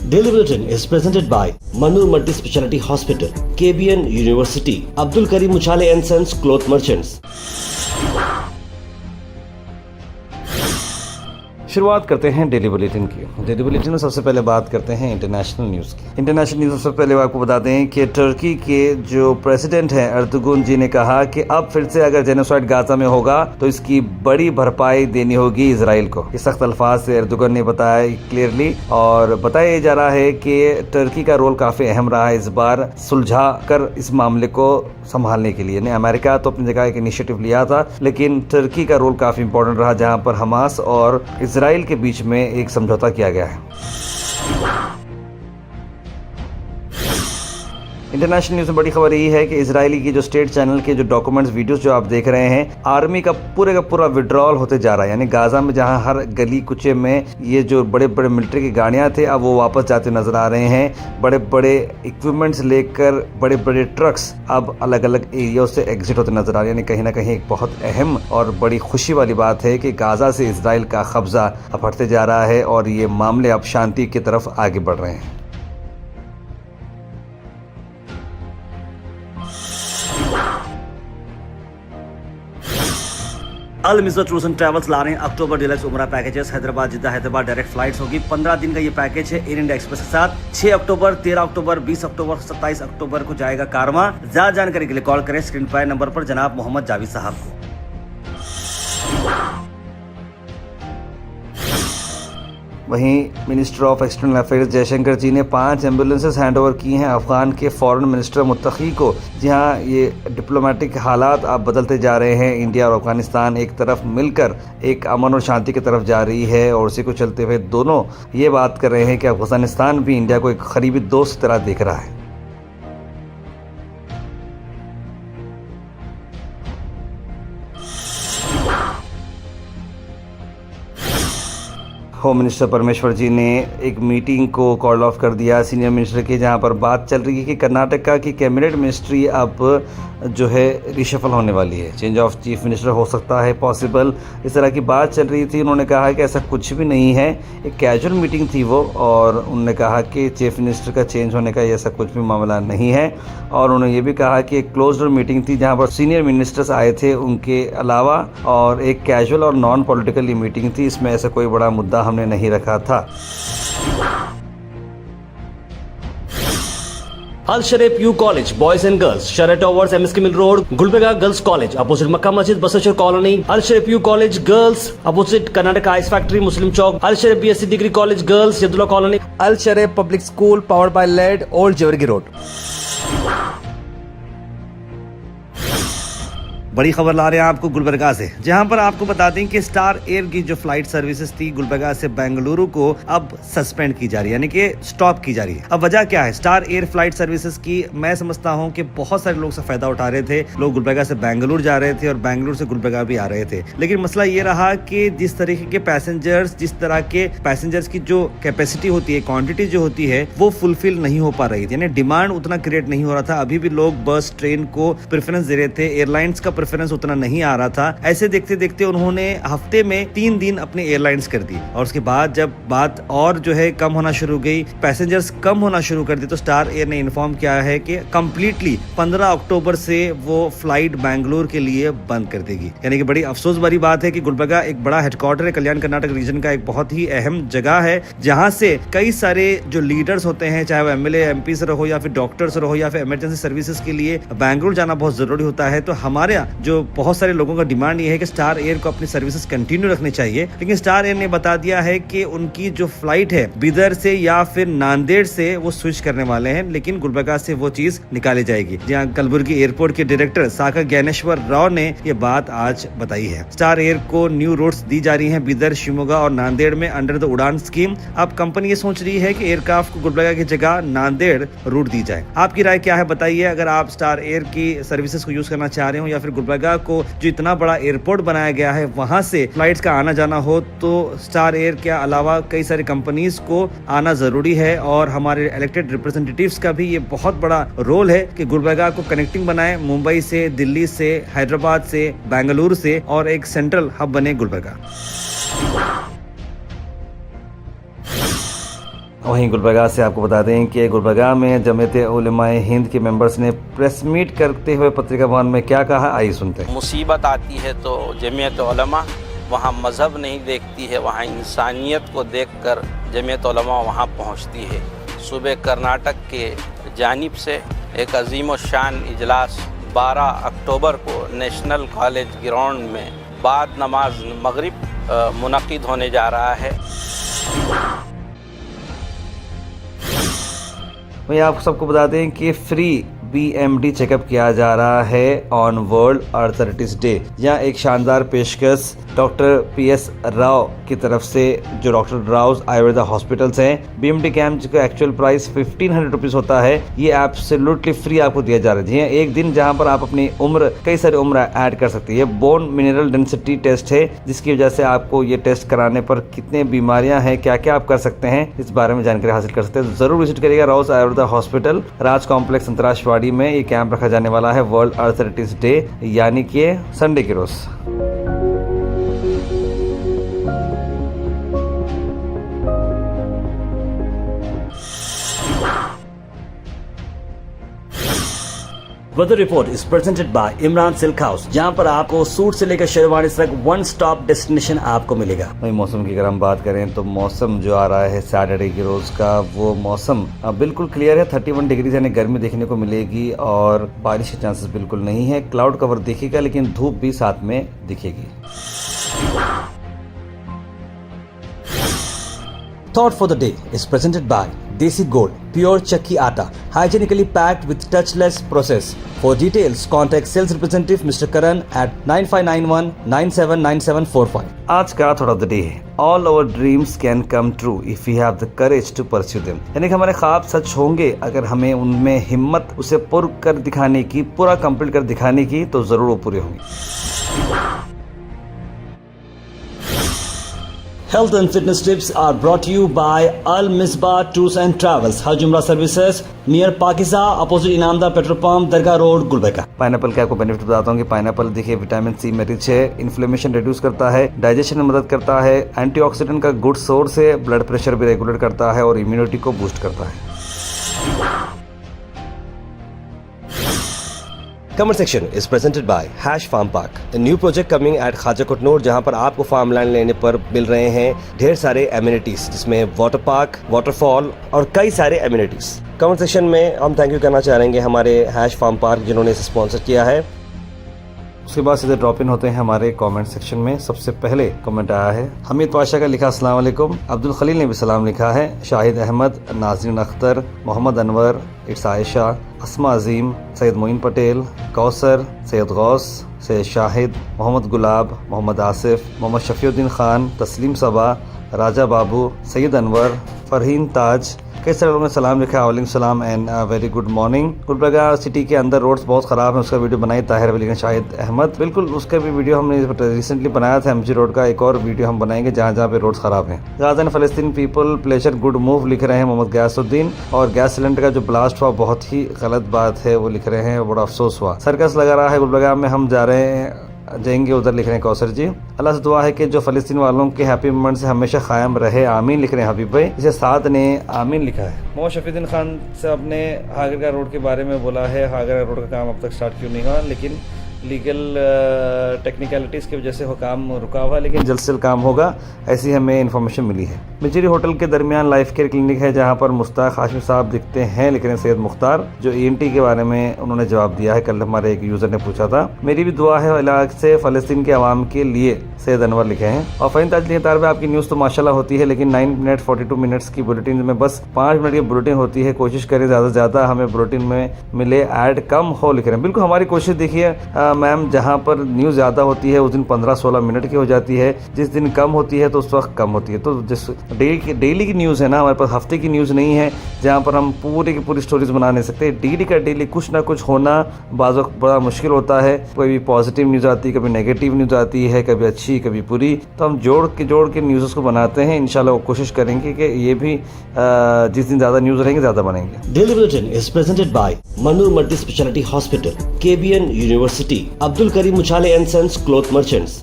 Daily Bulletin is presented by Manur Multi Speciality Hospital, KBN University, Abdul Karim Uchale and Sons Cloth Merchants. शुरुआत करते हैं daily bulletin की। Daily bulletin में सबसे पहले बात करते हैं इंटरनेशनल न्यूज़ की। इंटरनेशनल न्यूज़ सबसे पहले आपको बता दें कि तुर्की के जो प्रेसिडेंट हैं अर्दुगन जी ने कहा कि अब फिर से अगर जेनोसाइड गाजा में होगा तो इसकी बड़ी भरपाई देनी होगी इजराइल को। इस सख्त अल्फाज से अर्दुगन ने बताया क्लियरली, और बताया जा रहा है कि तुर्की का रोल काफ़ी अहम रहा है इस बार सुलझा कर इस मामले को संभालने के लिए। अमेरिका तो अपनी जगह एक इनिशिएटिव लिया था, लेकिन तुर्की का रोल काफ़ी इंपॉर्टेंट रहा, जहाँ पर हमास और इजराइल के बीच में एक समझौता किया गया है। इंटरनेशनल न्यूज़ में बड़ी खबर यही है कि इजरायली की जो स्टेट चैनल के जो डॉक्यूमेंट्स वीडियोस जो आप देख रहे हैं, आर्मी का पूरा विड्रॉल होते जा रहा है। यानी गाजा में जहां हर गली कुचे में ये जो बड़े बड़े मिलिट्री की गाड़ियां थे, अब वो वापस जाते नजर आ रहे हैं। बड़े बड़े इक्विपमेंट्स लेकर बड़े बड़े ट्रक्स अब अलग अलग एरिया से एग्जिट होते नजर आ रहे हैं। यानी कहीं ना कहीं एक बहुत अहम और बड़ी खुशी वाली बात है कि गाजा से इजराइल का कब्जा अब हटते जा रहा है और ये मामले अब शांति की तरफ आगे बढ़ रहे हैं। अल मिज़र टूर्स एंड ट्रैवल्स ला रहे हैं अक्टूबर डिलक्स उमरा पैकेजेस। हैदराबाद जिद्दा हैदराबाद डायरेक्ट फ्लाइट्स होगी। 15 दिन का ये पैकेज है एयर इंडिया एक्सप्रेस के साथ। 6 अक्टूबर, 13 अक्टूबर, 20 अक्टूबर, 27 अक्टूबर को जाएगा कारवां। ज्यादा जानकारी के लिए कॉल करें स्क्रीन पर नंबर पर जनाब मोहम्मद जावेद साहब को। वहीं minister of external affairs Jaishankar ji ने 5 एम्बुलेंसेस हैंड ओवर की हैं अफगान के फॉरेन मिनिस्टर मुत्तकी को। जहां ये डिप्लोमेटिक हालात अब बदलते जा रहे हैं, इंडिया और अफगानिस्तान एक तरफ मिलकर एक अमन और शांति की तरफ जा रही है, और उसी को चलते हुए दोनों ये बात कर रहे हैं कि अफगानिस्तान भी इंडिया को एक करीबी दोस्त की तरह देख रहा है। होम मिनिस्टर परमेश्वर जी ने एक मीटिंग को कॉल ऑफ कर दिया सीनियर मिनिस्टर के, जहां पर बात चल रही है कि कर्नाटका की कैबिनेट मिनिस्ट्री अब जो है रिशफल होने वाली है। चेंज ऑफ चीफ मिनिस्टर हो सकता है पॉसिबल, इस तरह की बात चल रही थी। उन्होंने कहा कि ऐसा कुछ भी नहीं है, एक कैजुअल मीटिंग थी वो, और उन्होंने कहा कि चीफ मिनिस्टर का चेंज होने का ऐसा कुछ भी मामला नहीं है। और उन्होंने ये भी कहा कि एक क्लोज डोर मीटिंग थी जहाँ पर सीनियर मिनिस्टर्स आए थे उनके अलावा, और एक कैजुअल और नॉन पॉलिटिकल मीटिंग थी। इसमें ऐसा कोई बड़ा मुद्दा हमने नहीं रखा था। Al Sharif U College, Boys and Girls, Sheraton Towers, MSK Mill Road, Gulbarga Girls College, opposite Makkah Masjid, Basachar Colony. Al Sharif U College Girls, opposite Karnataka Ice Factory, Muslim Chowk. Al Sharif BSc Degree College Girls, Yadullah Colony. Al Sharif Public School, powered by LED, Old Jawargi Road. बड़ी खबर ला रहे हैं आपको गुलबर्गा से, जहां पर आपको बता दें कि स्टार एयर की जो फ्लाइट सर्विसेज थी गुलबर्गा से बेंगलुरु को अब सस्पेंड की जा रही है, यानी कि स्टॉप की जा रही है। अब वजह क्या है स्टार एयर फ्लाइट सर्विसेज की? मैं समझता हूं कि बहुत सारे लोग से फायदा उठा रहे थे। लोग गुलबर्गा से बेंगलुरु जा रहे थे और बेंगलुरु से गुलबर्गा भी आ रहे थे, लेकिन मसला ये रहा कि जिस तरीके के पैसेंजर्स, जिस तरह के पैसेंजर्स की जो कैपेसिटी होती है, क्वांटिटी जो होती है, वो फुलफिल नहीं हो पा रही थी, यानी डिमांड उतना क्रिएट नहीं हो रहा था। अभी भी लोग बस ट्रेन को प्रेफरेंस दे रहे थे, एयरलाइंस का प्रेफरेंस उतना नहीं आ रहा था। ऐसे देखते देखते उन्होंने हफ्ते में 3 दिन अपने एयरलाइंस कर दी, और उसके बाद जब बात और जो है कम होना शुरू हो गई, पैसेंजर्स कम होना शुरू कर दी, तो स्टार एयर ने इन्फॉर्म किया है कि कंप्लीटली 15 अक्टूबर से वो फ्लाइट बेंगलुरु के लिए बंद कर देगी। यानी कि बड़ी अफसोस वाली बात है कि गुलबर्गा एक बड़ा हेडक्वार्टर है, कल्याण कर्नाटक रीजन का एक बहुत ही अहम जगह है, जहां से कई सारे जो लीडर्स होते हैं, चाहे वो एमएलए एमपी से रहो या फिर डॉक्टर से रहो या फिर इमरजेंसी सर्विसेज के लिए बेंगलुरु जाना बहुत जरूरी होता है। तो हमारे जो बहुत सारे लोगों का डिमांड ये है कि स्टार एयर को अपनी सर्विसेज कंटिन्यू रखनी चाहिए, लेकिन स्टार एयर ने बता दिया है कि उनकी जो फ्लाइट है बिदर से या फिर नांदेड़ से वो स्विच करने वाले हैं, लेकिन गुलबर्गा से वो चीज निकाली जाएगी। जहां कलबुर्गी एयरपोर्ट के डायरेक्टर साका ज्ञानेश्वर राव ने ये बात आज बताई है। स्टार एयर को न्यू रूट्स दी जा रही है बिदर, शिमोगा और नांदेड़ में अंडर द उड़ान स्कीम। अब कंपनी ये सोच रही है कि एयरक्राफ्ट को गुलबर्गा की जगह नांदेड़ रूट दी जाए। आपकी राय क्या है बताइए। अगर आप स्टार एयर की सर्विसेज को यूज करना चाह रहे हो, या फिर गुलबर्गा को जो इतना बड़ा एयरपोर्ट बनाया गया है वहां से फ्लाइट्स का आना जाना हो, तो स्टार एयर के अलावा कई सारी कंपनीज को आना जरूरी है। और हमारे इलेक्टेड रिप्रेजेंटेटिव्स का भी ये बहुत बड़ा रोल है कि गुलबर्गा को कनेक्टिंग बनाए, मुंबई से, दिल्ली से, हैदराबाद से, बेंगलुरु से, और एक सेंट्रल हब बने गुलबर्गा। वहीं गुलबर्गा से आपको बता दें कि गुलबर्गा में जमीयत उलमाए हिंद के मेंबर्स ने प्रेस मीट करते हुए पत्रिका भवन में क्या कहा, आइए सुनते हैं। मुसीबत आती है तो जमीयत उलमा वहाँ मज़हब नहीं देखती है, वहाँ इंसानियत को देखकर जमीयत उलमा वहाँ पहुँचती है। सूबे कर्नाटक के जानिब से एक अजीम व शान इजलास 12 अक्टूबर को नेशनल कॉलेज ग्राउंड में बाद नमाज मगरिब मुनक़िद होने जा रहा है। वहीं आप सबको बता दें कि फ्री BMD चेकअप किया जा रहा है ऑन वर्ल्ड आर्थराइटिस डे। यहाँ एक शानदार पेशकश डॉक्टर PS राव की तरफ से, जो डॉक्टर राव आयुर्वेदा हॉस्पिटल्स हैं। BMD कैंप का एक्चुअल प्राइस 1500 रुपीज़ होता है, ये एब्सोल्युटली फ्री आपको दिया जा रहा है। जी हाँ, एक दिन जहाँ पर आप अपनी उम्र, कई सारी उम्र ऐड कर सकती है। बोन मिनरल डेंसिटी टेस्ट है, जिसकी वजह से आपको ये टेस्ट कराने पर कितने बीमारियां हैं, क्या क्या आप कर सकते हैं, इस बारे में जानकारी हासिल कर सकते हैं। जरूर विजिट करिएगा राव आयुर्वेदा हॉस्पिटल, राज कॉम्प्लेक्स अंतरराष्ट्रवाड़ी में ये कैंप रखा जाने वाला है वर्ल्ड आर्थराइटिस डे, यानी कि संडे के रोज। Weather report is presented by Imran silk house, जहां पर आपको सूट से लेकर शेरवानी तक वन स्टॉप डेस्टिनेशन आपको मिलेगा। वही मौसम की अगर हम बात करें तो मौसम जो आ रहा है सैटरडे के रोज का, वो मौसम बिल्कुल क्लियर है। 31 डिग्री यानी गर्मी देखने को मिलेगी और बारिश के चांसेस बिल्कुल नहीं है। क्लाउड कवर दिखेगा लेकिन धूप भी साथ में दिखेगी। Thought for the day is presented by Desi Gold, pure chakki atta, hygienically packed with touchless process. For details, contact sales representative Mr. Karan at 9591 979745. आज का थॉट ऑफ द डे है, all our dreams can come true if you have the courage to pursue them. यानी कि हमारे ख्वाब सच होंगे अगर हमें उनमें हिम्मत, उसे पूरा कर दिखाने की, पूरा कंप्लीट कर दिखाने की, तो जरूर वो पूरे होंगे। Health and fitness tips are brought to you by Al Misbah Tours and Travels, Hajj Umrah Services, near Pakiza, opposite Inamdar Petrol Pump, Dargah Road, Gulbarga। Pineapple के आपको बेनिफिट बताता हूँ कि पाइनएप्पल देखिए विटामिन C में rich है, inflammation reduce करता है, डाइजेशन में मदद करता है, एंटीऑक्सीडेंट का गुड सोर्स है, ब्लड प्रेशर भी रेगुलेट करता है और इम्यूनिटी को बूस्ट करता है। Comment section is presented by hash farm park, a new project coming at Khwaja Kotnoor, जहां पर आपको फार्म लैंड लेने पर मिल रहे हैं ढेर सारे एमिनिटीज, जिसमें वाटर पार्क, वाटरफॉल और कई सारे एमिनिटीज। कमेंट सेक्शन में हम थैंक यू करना चाहेंगे हमारे हैश फार्म पार्क, जिन्होंने इसे स्पॉन्सर किया है। उसके बाद सीधे ड्रॉप इन होते हैं हमारे कमेंट सेक्शन में। सबसे पहले कमेंट आया है हमीद पाशा का, लिखा अस्सलाम वालेकुम। अब्दुल खलील ने भी सलाम लिखा है। शाहिद अहमद, नाज़रीन अख्तर, मोहम्मद अनवर, इट्स आयशा, अस्मा अजीम, सैयद मोइन पटेल, कौसर, सैयद गौस, सैयद शाहिद, मोहम्मद गुलाब, मोहम्मद आसिफ, मोहम्मद शफीउद्दीन खान, तस्लीम सबा, राजा बाबू, सैयद अनवर, फरहीन ताज, कई सारे लोगों ने सलाम लिखा। वालेकुम सलाम and very good morning. Gulbarga city के अंदर रोड्स बहुत ख़राब हैं, उसका वीडियो बनाई ताहिर वली ने, शाहिद अहमद, बिल्कुल उसका भी वीडियो हमने रिसेंटली बनाया था। MG रोड का एक और वीडियो हम बनाएंगे जहाँ जहाँ पे रोड्स ख़राब हैं। Gaza and Palestine people pleasure good move लिख रहे हैं मोहम्मद गयासुद्दीन। और गैस सिलेंडर का जो ब्लास्ट हुआ बहुत ही गलत बात है, वो लिख रहे हैं, बड़ा अफसोस हुआ। सर्कस लगा रहा है गुलबर्गा में, हम जा रहे हैं, जाएंगे उधर, लिख रहे हैं कौसर जी। अल्लाह से दुआ है कि जो फ़लस्तीन वालों के हैप्पी मोमेंट से हमेशा कायम रहे, आमीन, लिख रहे हैं हबीब भाई। इसे साथ ने आमीन लिखा है। मोहम्मद शफीउद्दीन खान साहब ने हागरगा रोड के बारे में बोला है, हागरगा रोड का काम अब तक स्टार्ट क्यों नहीं हुआ, लेकिन लीगल टेक्निकलिटीज़ की वजह से वो काम रुका हुआ, लेकिन जल्द से जल्द काम होगा, ऐसी हमें इन्फॉर्मेशन मिली है। मिजरी होटल के दरमियान लाइफ केयर क्लिनिक है, जहाँ पर मुश्ताक हाशिम साहब दिखते हैं, लिख रहे हैं सैयद मुख्तार, जो ENT के बारे में उन्होंने जवाब दिया है। कल हमारे एक यूज़र ने पूछा था। मेरी भी दुआ है इलाक से फ़लस्तीन के अवाम के लिए, सैयद अनवर लिखे हैं। और फ़हीम ताज लिखे, तार में आपकी न्यूज़ तो माशाल्लाह होती है, लेकिन 9 मिनट 42 मिनट्स की बुलेटिन में बस 5 मिनट की बुलेटिन होती है। कोशिश करें ज़्यादा से ज़्यादा हमें बुलेटिन में मिले, ऐड कम हो, लिख रहे हैं। बिल्कुल हमारी कोशिश देखिए मैम, जहाँ पर न्यूज़ ज़्यादा होती है उस दिन 15-16 मिनट की हो जाती है, जिस दिन कम होती है तो उस वक्त कम होती है। तो जिस डेली की न्यूज़ है ना, हमारे पास हफ्ते की न्यूज़ नहीं है जहाँ पर हम पूरी की पूरी स्टोरीज बना नहीं सकते। डेली का डेली कुछ ना कुछ होना बाज़ वक्त बड़ा मुश्किल होता है। कभी पॉजिटिव न्यूज़ आती है, कभी नेगेटिव न्यूज़ आती है, कभी अच्छी कभी बुरी, तो हम जोड़ के न्यूज़ को बनाते हैं। इंशाल्लाह कोशिश करेंगे कि ये भी जिस दिन ज़्यादा न्यूज़ रहेंगे ज़्यादा बनेंगे। Daily bulletin is presented by Manoor multi specialty hospital, KBN university, Abdul Karim Muchhale and sons cloth merchants.